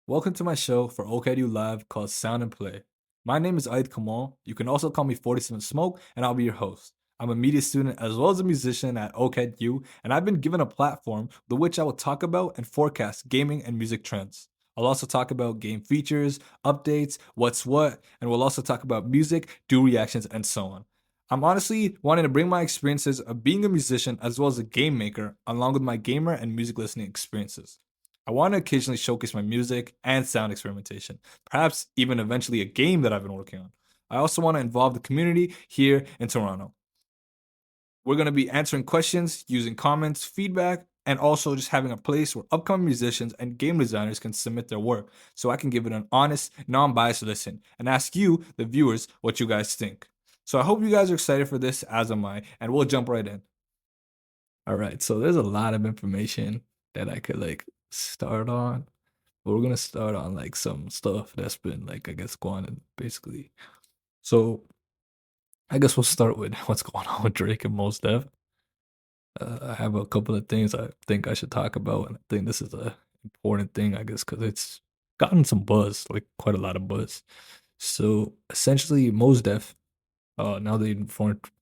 Welcome to my show for OCAD Live called Sound and Play. My name is Aid Kamal. You can also call me 47 Smoke, and I'll be your host. I'm a media student as well as a musician at OCAD U, and I've been given a platform with which I will talk about and forecast gaming and music trends. I'll also talk about game features, updates, what's what, and we'll also talk about music, do reactions, and so on. I'm honestly wanting to bring my experiences of being a musician as well as a game maker, along with my gamer and music listening experiences. I want to occasionally showcase my music and sound experimentation, perhaps even eventually a game that I've been working on. I also want to involve the community here in Toronto. We're going to be answering questions, using comments, feedback, and also just having a place where upcoming musicians and game designers can submit their work so I can give it an honest, non biased listen and ask you, the viewers, what you guys think. So I hope you guys are excited for this, as am I, and we'll jump right in. All right, so there's a lot of information that I could start on. But we're gonna start on like some stuff that's been like I guess going on basically. So I guess we'll start with what's going on with Drake and Mos Def. I have a couple of things I think I should talk about, and I think this is a important thing, I guess, because it's gotten some buzz, like quite a lot of buzz. So essentially, Mos Def, now they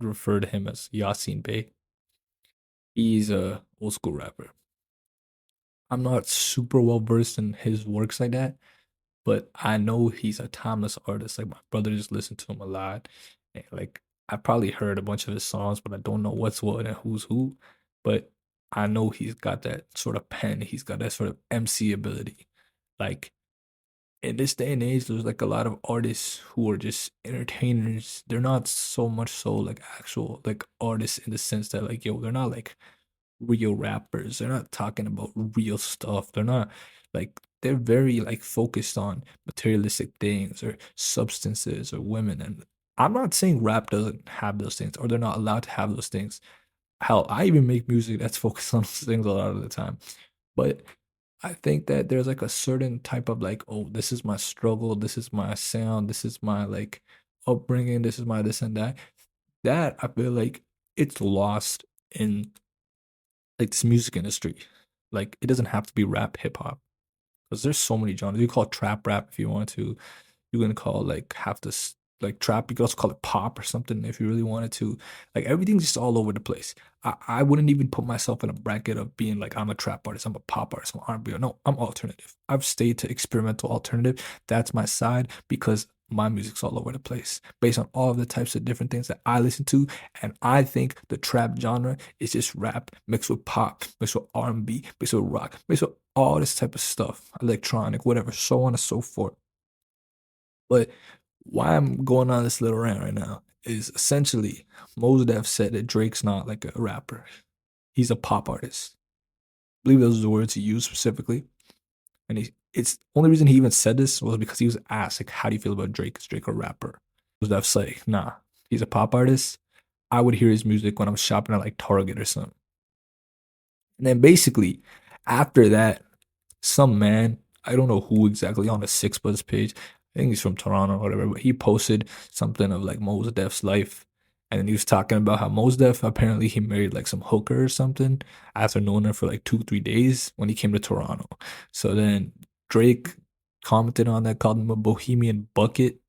refer to him as Yasin Bey. He's a old school rapper. I'm not super well versed in his works like that, but I know he's a timeless artist. Like my brother just listened to him a lot. And like I probably heard a bunch of his songs, but I don't know what's what and who's who. But I know he's got that sort of pen. He's got that sort of MC ability. Like in this day and age, there's like a lot of artists who are just entertainers. They're not so much so like actual like artists in the sense that like yo, they're not like real rappers. They're not talking about real stuff. They're not like they're very like focused on materialistic things or substances or women. And I'm not saying rap doesn't have those things or they're not allowed to have those things. Hell, I even make music that's focused on those things a lot of the time. But I think that there's like a certain type of like, oh, this is my struggle, this is my sound, this is my like upbringing, this is my this and that. That I feel like it's lost in like this music industry. Like it doesn't have to be rap hip hop because there's so many genres. You call it trap rap if you want to. You're gonna call like half this like trap. You could also call it pop or something if you really wanted to. Like everything's just all over the place. I wouldn't even put myself in a bracket of being like I'm a trap artist, I'm a pop artist, I'm R&B. No, I'm alternative. I've stayed to experimental alternative. That's my side because my music's all over the place based on all of the types of different things that I listen to, and I think the trap genre is just rap mixed with pop, mixed with R&B, mixed with rock, mixed with all this type of stuff, electronic, whatever, so on and so forth. But why I'm going on this little rant right now is essentially Mos Def said that Drake's not like a rapper. He's a pop artist. I believe those are the words he used specifically. And it's the only reason he even said this was because he was asked, like, how do you feel about Drake? Is Drake a rapper? Mos Def's like, nah, he's a pop artist. I would hear his music when I'm shopping at like Target or something. And then basically, after that, some man, I don't know who exactly on the Six Buzz page, I think he's from Toronto or whatever, but he posted something of like Mos Def's life. And then he was talking about how Mos Def apparently he married like some hooker or something after knowing her for like 2, 3 days when he came to Toronto. So then Drake commented on that, called him a bohemian bucket.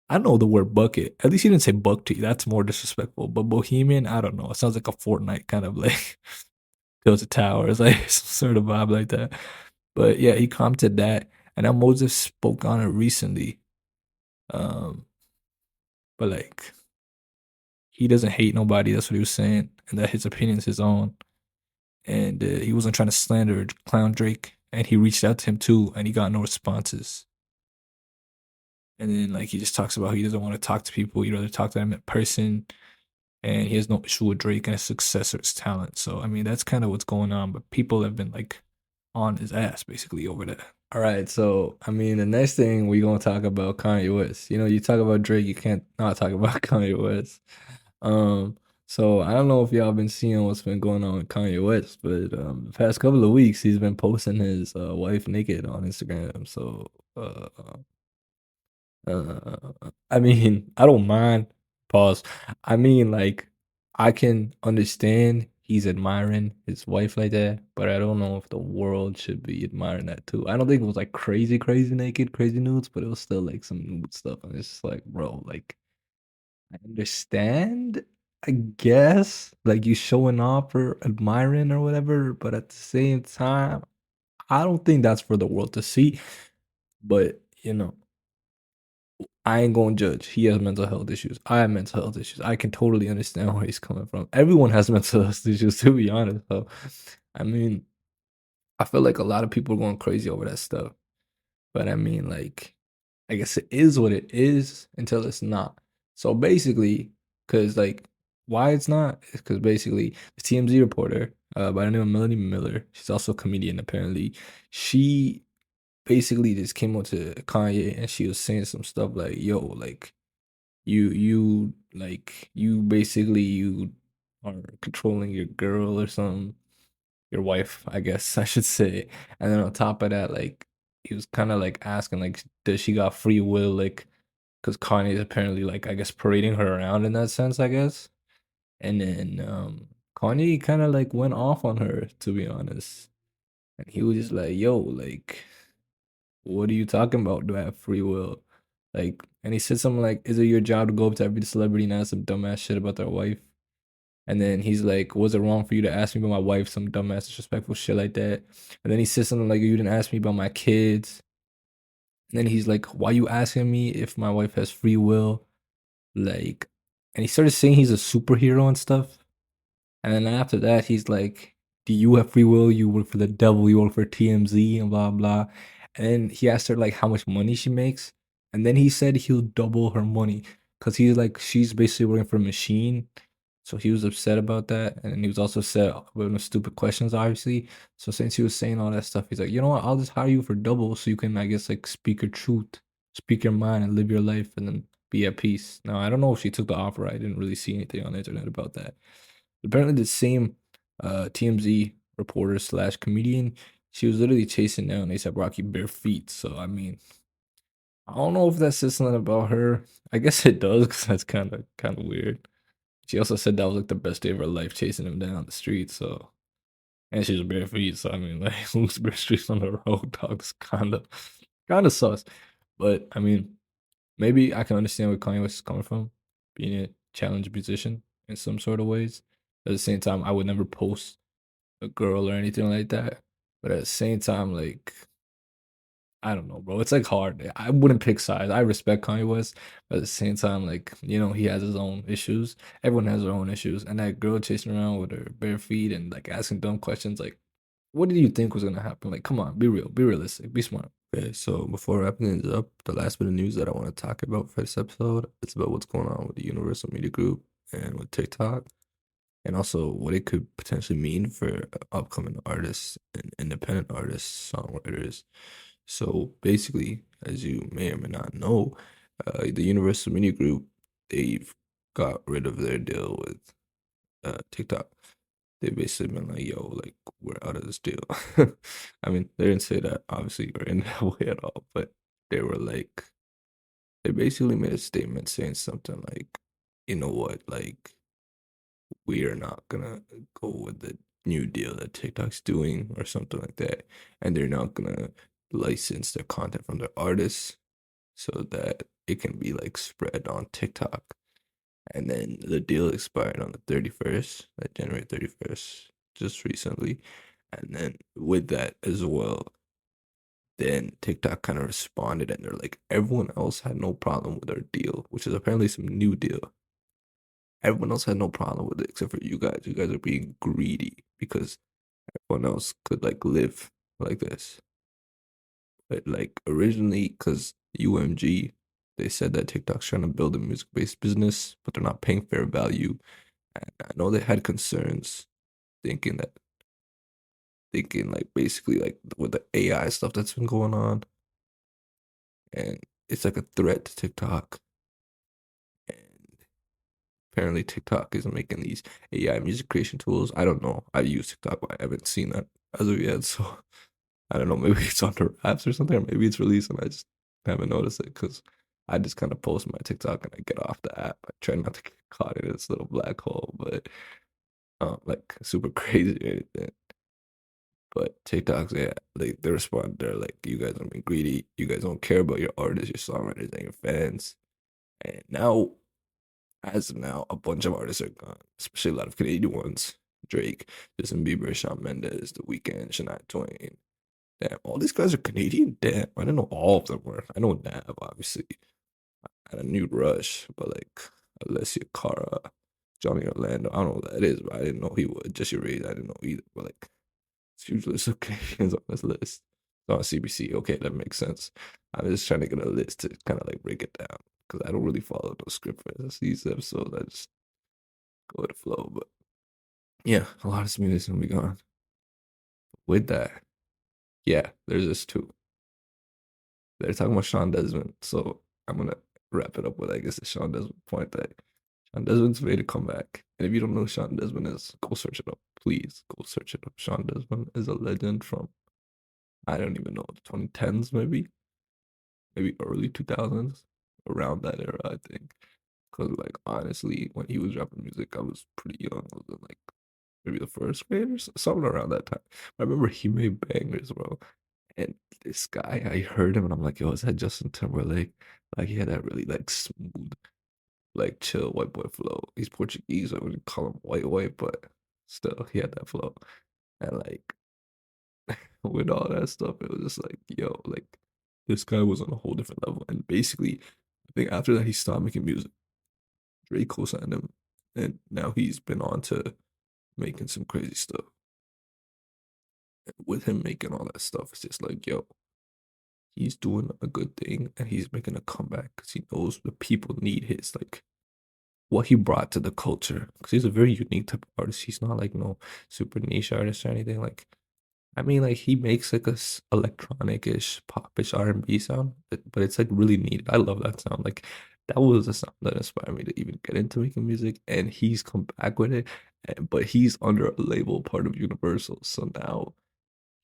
I know the word bucket. At least he didn't say buck tea. That's more disrespectful. But bohemian, I don't know. It sounds like a Fortnite kind of like goes to towers, like some sort of vibe like that. But yeah, he commented that, and now Moses spoke on it recently. Um, but like he doesn't hate nobody. That's what he was saying, and that his opinion is his own. And he wasn't trying to slander or clown Drake. And he reached out to him too, and he got no responses. And then like he just talks about he doesn't want to talk to people. He'd rather talk to them in person. And he has no issue with Drake and his success or his talent. So I mean that's kind of what's going on. But people have been like on his ass basically over that. All right, so I mean, the next thing we gonna talk about Kanye West. You know, you talk about Drake, you can't not talk about Kanye West. Um, so I don't know if y'all been seeing what's been going on with Kanye West, but the past couple of weeks he's been posting his wife naked on Instagram. So I mean, I don't mind. Pause. I mean, like, I can understand he's admiring his wife like that, but I don't know if the world should be admiring that too. I don't think it was like crazy, crazy naked, crazy nudes, but it was still like some nude stuff. And it's just like, bro, like I understand, I guess, like you showing off or admiring or whatever, but at the same time, I don't think that's for the world to see. But I ain't gonna judge. He has mental health issues. I have mental health issues. I can totally understand where he's coming from. Everyone has mental health issues, to be honest. So, I mean, I feel like a lot of people are going crazy over that stuff. But I mean, like, I guess it is what it is until it's not. So basically, because like, why it's not is because basically the TMZ reporter by the name of Melanie Miller, she's also a comedian apparently. She basically just came up to Kanye and she was saying some stuff like, "Yo, like." You basically you are controlling your girl or something, your wife, I guess I should say. And then on top of that, like he was kind of like asking like does she got free will, like because Kanye's apparently like I guess parading her around in that sense, I guess. And then Kanye kind of like went off on her, to be honest. And he was just like, yo, like what are you talking about? Do I have free will? Like, and he said something like, "Is it your job to go up to every celebrity and ask some dumbass shit about their wife?" And then he's like, "Was it wrong for you to ask me about my wife, some dumbass disrespectful shit like that?" And then he said something like, "You didn't ask me about my kids." And then he's like, "Why you asking me if my wife has free will?" Like, and he started saying he's a superhero and stuff. And then after that, he's like, "Do you have free will? You work for the devil. You work for TMZ and blah blah." And then he asked her like how much money she makes, and then he said he'll double her money because he's like she's basically working for a machine. So he was upset about that, and he was also upset about the stupid questions, obviously. So since he was saying all that stuff, he's like, you know what? I'll just hire you for double, so you can, I guess, like speak your truth, speak your mind, and live your life, and then be at peace. Now I don't know if she took the offer. I didn't really see anything on the internet about that. Apparently, the same TMZ reporter slash comedian, she was literally chasing down ASAP Rocky bare feet. So I mean, I don't know if that says something about her. I guess it does because that's kind of weird. She also said that was like the best day of her life chasing him down the street. So and she was bare feet. So I mean, like who's bare streets on the road, dog? It's kind of sus. But I mean, maybe I can understand where Kanye West is coming from, being a challenge musician in some sort of ways. At the same time, I would never post a girl or anything like that. But at the same time, like I don't know, bro. It's like hard. I wouldn't pick sides. I respect Kanye West, but at the same time, like he has his own issues. Everyone has their own issues, and that girl chasing around with her bare feet and like asking dumb questions, like, what did you think was gonna happen? Like, come on, be real, be realistic, be smart. Okay, so before wrapping this up, the last bit of news that I want to talk about for this episode is about what's going on with the Universal Media Group and with TikTok, and also what it could potentially mean for upcoming artists and independent artists, songwriters. So basically, as you may or may not know, the Universal Media Group, they've got rid of their deal with TikTok. They basically been like, yo, like we're out of this deal. I mean, they didn't say that obviously or in that way at all, but they were like, they basically made a statement saying something like, you know what, like we are not gonna go with the new deal that TikTok's doing or something like that, and they're not gonna license their content from their artists so that it can be like spread on TikTok. And then the deal expired on the 31st, like January 31st, just recently. And then with that as well, then TikTok kind of responded and they're like, everyone else had no problem with our deal, which is apparently some new deal. Everyone else had no problem with it except for you guys. You guys are being greedy because everyone else could like live like this. But like originally, because UMG, they said that TikTok's trying to build a music-based business, but they're not paying fair value. And I know they had concerns, thinking that, thinking like basically like with the AI stuff that's been going on, and it's like a threat to TikTok. And apparently, TikTok is making these AI music creation tools. I don't know. I use TikTok, but I haven't seen that as of yet. So I don't know. Maybe it's on the apps or something, or maybe it's released and I just haven't noticed it because I just kind of post my TikTok and I get off the app. I try not to get caught in this little black hole, but like super crazy or anything. But TikToks, yeah, they respond. They're like, you guys are being greedy. You guys don't care about your artists, your songwriters, and your fans. And now, as of now, a bunch of artists are gone, especially a lot of Canadian ones. Drake, Justin Bieber, Shawn Mendes, The Weeknd, Shania Twain. Damn, all these guys are Canadian. Damn, I didn't know all of them were. I know Nav, obviously, and I knew Rush, but like Alessia Cara, Johnny Orlando. I don't know what that is, but I didn't know he was. Jesse Reed, I didn't know either. But like, it's usually some Canadians on this list. It's on CBC. Okay, that makes sense. I'm just trying to get a list to kind of like break it down because I don't really follow no script for these episodes. I just go with the flow. But yeah, a lot of this music's gonna be gone. With that, yeah, there's this too. They're talking about Sean Desmond, so I'm gonna wrap it up with I guess the Sean Desmond point that Sean Desmond's made a comeback. And if you don't know who Sean Desmond is, go search it up. Please go search it up. Sean Desmond is a legend from I don't even know, the 2010s maybe early 2000s, around that era, I think. Because like honestly, when he was dropping music, I was pretty young. I was in like maybe the first grade or something around that time. I remember he made bangers, bro. And this guy, I heard him and I'm like, yo, is that Justin Timberlake? Like he had that really like smooth, like chill white boy flow. He's Portuguese, I wouldn't call him white, but still he had that flow. And like with all that stuff, it was just like, yo, like this guy was on a whole different level. And basically, I think after that he stopped making music. Drake co-signed him, and now he's been on to making some crazy stuff. And with him making all that stuff, it's just like, yo, he's doing a good thing and he's making a comeback because he knows the people need his like what he brought to the culture. Because he's a very unique type of artist. He's not like no super niche artist or anything. Like I mean, like he makes like a electronic-ish, popish R&B sound, but it's like really neat. I love that sound. Like that was the sound that inspired me to even get into making music, and he's come back with it. But he's under a label part of Universal, so now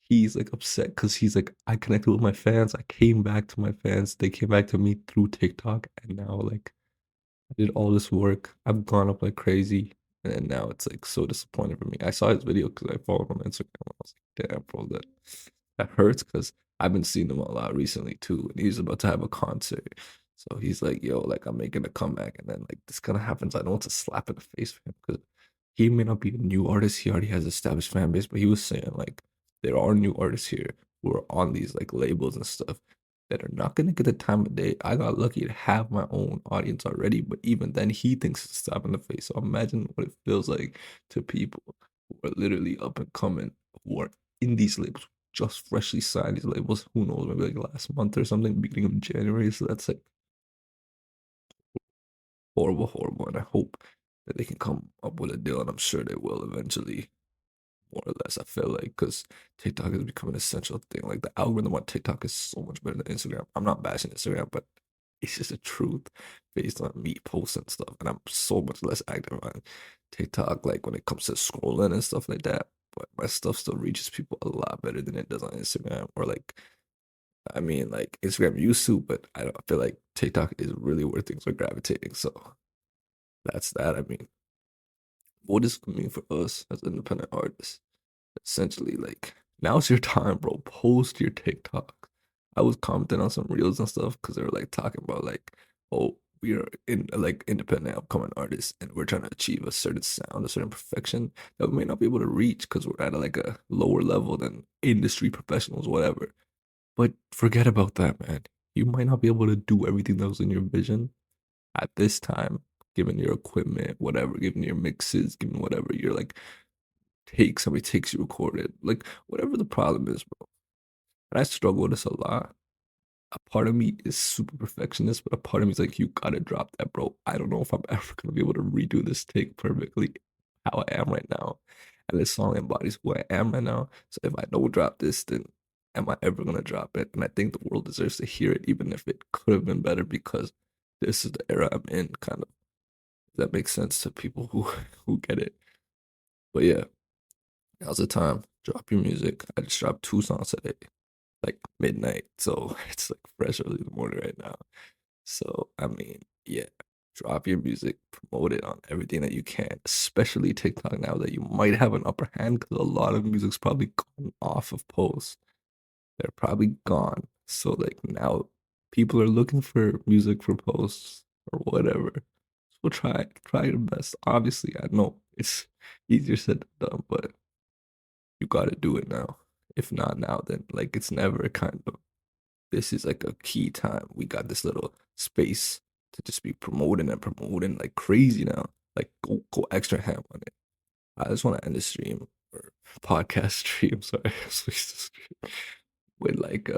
he's like upset because he's like, I connected with my fans. I came back to my fans. They came back to me through TikTok, and now like I did all this work. I've gone up like crazy, and now it's like so disappointing for me. I saw his video because I followed him on Instagram. I was like, damn, bro, that hurts because I've been seeing him a lot recently too, and he's about to have a concert. So he's like, yo, like I'm making a comeback, and then like this kind of happens. I know it's a slap in the face for him because he may not be a new artist. He already has established fan base, but he was saying like there are new artists here who are on these like labels and stuff that are not gonna get the time of day. I got lucky to have my own audience already, but even then, he thinks it's a slap in the face. So imagine what it feels like to people who are literally up and coming, who are in these labels, just freshly signed these labels. Who knows, maybe like last month or something, beginning of January. So that's like horrible, horrible. And I hope that they can come up with a deal, and I'm sure they will eventually, more or less. I feel like because TikTok has become an essential thing. Like the algorithm on TikTok is so much better than Instagram. I'm not bashing Instagram, but it's just the truth based on me posting stuff. And I'm so much less active on TikTok, like when it comes to scrolling and stuff like that. But my stuff still reaches people a lot better than it does on Instagram. Or like, I mean, like Instagram used to, but I don't I feel like TikTok is really where things are gravitating. So that's that. I mean, what does it mean for us as independent artists? Essentially, like now's your time, bro. Post your TikTok. I was commenting on some reels and stuff because they were like talking about like, oh, we are in like independent upcoming artists and we're trying to achieve a certain sound, a certain perfection that we may not be able to reach because we're at like a lower level than industry professionals, whatever. But forget about that, man. You might not be able to do everything that was in your vision at this time, given your equipment, whatever, given your mixes, given whatever you're like somebody takes you recorded, like whatever the problem is, bro. And I struggle with this a lot. A part of me is super perfectionist, but a part of me is like, you gotta drop that, bro. I don't know if I'm ever gonna be able to redo this take perfectly how I am right now. And this song embodies who I am right now. So if I don't drop this, then am I ever gonna drop it? And I think the world deserves to hear it, even if it could have been better, because this is the era I'm in, kind of. That makes sense to people who who get it. But yeah, now's the time. Drop your music. I just dropped 2 songs today, like midnight. So it's like fresh early in the morning right now. So I mean, yeah, drop your music, promote it on everything that you can, especially TikTok now that you might have an upper hand because a lot of music's probably gone off of posts. They're probably gone. So like now people are looking for music for posts or whatever. So try your best. Obviously, I know it's easier said than done, but you gotta do it now. If not now, then like it's never kind of this is like a key time. We got this little space to just be promoting and promoting like crazy now. Like go extra ham on it. I just want to end the stream or podcast stream. Sorry, with like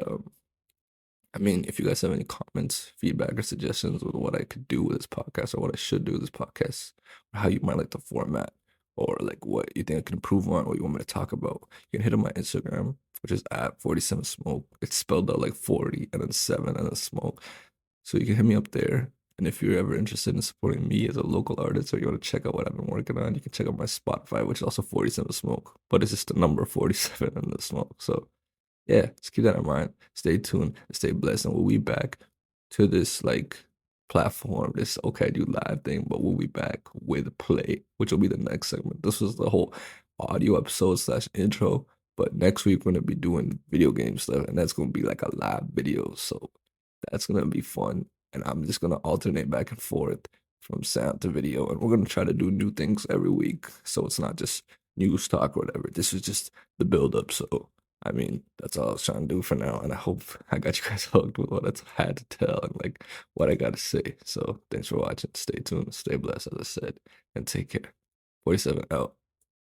I mean, if you guys have any comments, feedback, or suggestions with what I could do with this podcast or what I should do with this podcast, or how you might like the format, or like what you think I can improve on, what you want me to talk about, you can hit up my Instagram, which is at 47smoke. It's spelled out like 40 and then 7 and then smoke. So you can hit me up there. And if you're ever interested in supporting me as a local artist or you want to check out what I've been working on, you can check out my Spotify, which is also 47smoke, but it's just the number 47 and the smoke. So yeah, just keep that in mind. Stay tuned, stay blessed, and we'll be back to this like platform, this okay do live thing, but we'll be back with play, which will be the next segment. This was the whole audio episode slash intro, but next week we're gonna be doing video game stuff, and that's gonna be like a live video. So that's gonna be fun. And I'm just gonna alternate back and forth from sound to video, and we're gonna try to do new things every week. So it's not just news talk or whatever. This is just the build up. So I mean, that's all I was trying to do for now, and I hope I got you guys hooked with what I had to tell and like what I got to say. So thanks for watching. Stay tuned, stay blessed, as I said, and take care. 47 out.